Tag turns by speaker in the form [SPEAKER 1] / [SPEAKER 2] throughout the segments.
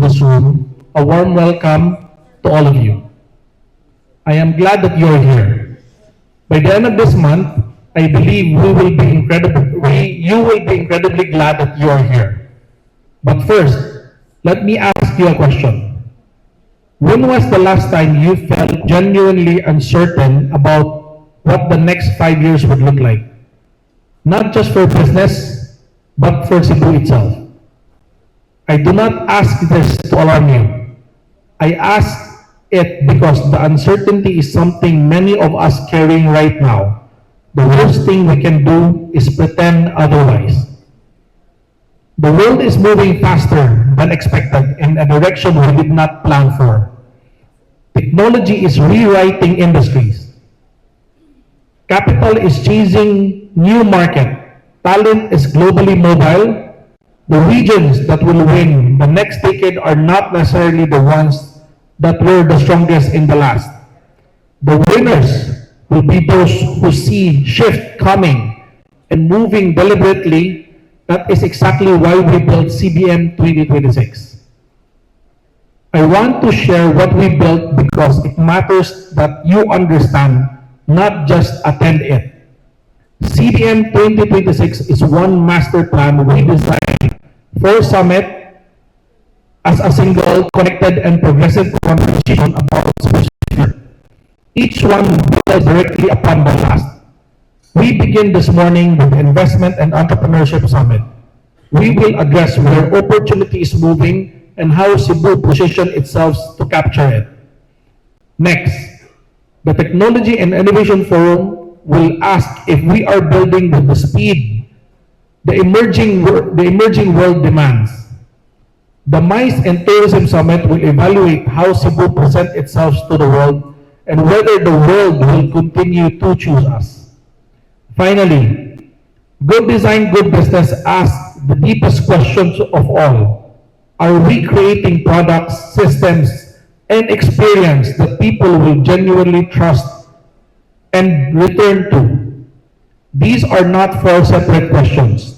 [SPEAKER 1] this room, a warm welcome to all of you. I am glad that you're here. By the end of this month, I believe you will be incredibly glad that you are here. But first, let me ask you a question. When was the last time you felt genuinely uncertain about what the next 5 years would look like? Not just for business, but for Cebu itself. I do not ask this to alarm you. I ask it because the uncertainty is something many of us carrying right now. The worst thing we can do is pretend otherwise. The world is moving faster than expected in a direction we did not plan for. Technology is rewriting industries. Capital is chasing new market. Talent is globally mobile. The regions that will win the next decade are not necessarily the ones that were the strongest in the last. The winners will be those who see shift coming and moving deliberately. That is exactly why we built CBM 2026. I want to share what we built because it matters that you understand, not just attend it. CBM 2026 is one master plan we designed for Summit as a single, connected, and progressive conversation about Cebu's future. Each one builds directly upon the last. We begin this morning with the Investment and Entrepreneurship Summit. We will address where opportunity is moving and how Cebu positions itself to capture it. Next, the Technology and Innovation Forum will ask if we are building with the speed the emerging world demands. The MICE and Tourism Summit will evaluate how Cebu presents itself to the world and whether the world will continue to choose us. Finally, good design, good business asks the deepest questions of all. Are we creating products, systems, and experience that people will genuinely trust and return to? These are not four separate questions.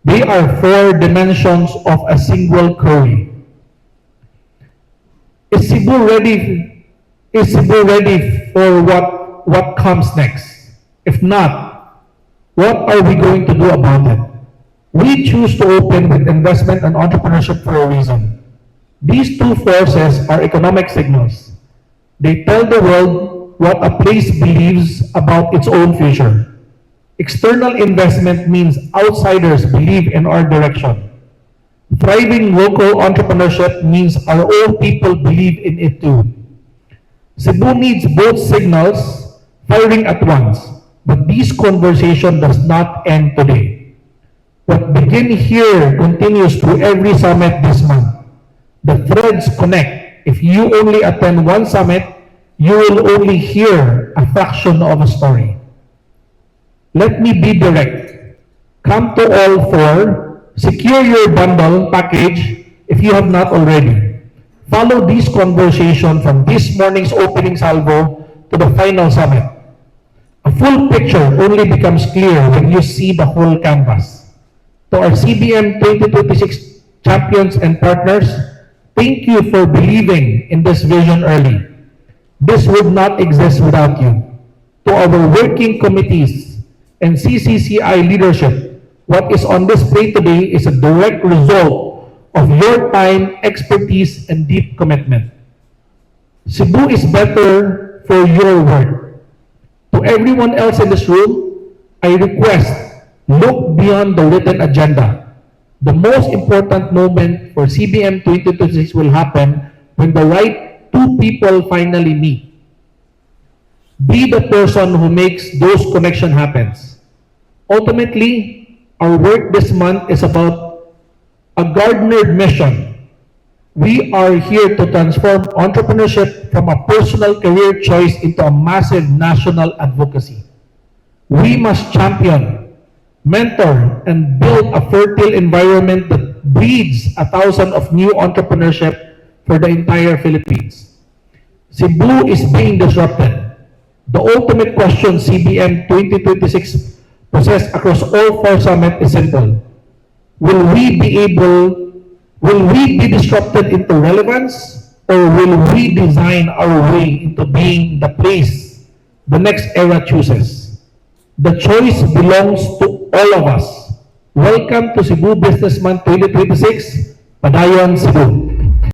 [SPEAKER 1] They are four dimensions of a single query. Is Cebu ready for what comes next? If not, what are we going to do about it? We choose to open with investment and entrepreneurship for a reason. These two forces are economic signals. They tell the world what a place believes about its own future. External investment means outsiders believe in our direction. Thriving local entrepreneurship means our own people believe in it too. Cebu needs both signals firing at once, but this conversation does not end today. What begins here continues through every summit this month. The threads connect. If you only attend one summit, you will only hear a fraction of a story. Let me be direct. Come to all four. Secure your bundle package if you have not already. Follow this conversation from this morning's opening salvo to the final summit. A full picture only becomes clear when you see the whole canvas. To our CBM 2026 champions and partners, thank you for believing in this vision early. This would not exist without you. To our working committees and CCCI leadership, what is on display today is a direct result of your time, expertise, and deep commitment. Cebu is better for your work. To everyone else in this room, I request, look beyond the written agenda. The most important moment for CBM 2026 will happen when the right two people finally meet. Be the person who makes those connections happen. Ultimately, our work this month is about a garnered mission. We are here to transform entrepreneurship from a personal career choice into a massive national advocacy. We must champion, mentor, and build a fertile environment that breeds 1,000 of new entrepreneurship for the entire Philippines. Cebu is being disrupted. The ultimate question CBM 2026 poses across all four summits is simple. Will we be able Will we be disrupted into relevance, or will we design our way into being the place the next era chooses? The choice belongs to all of us. Welcome to Cebu Business Month 2026, Padayon, Cebu.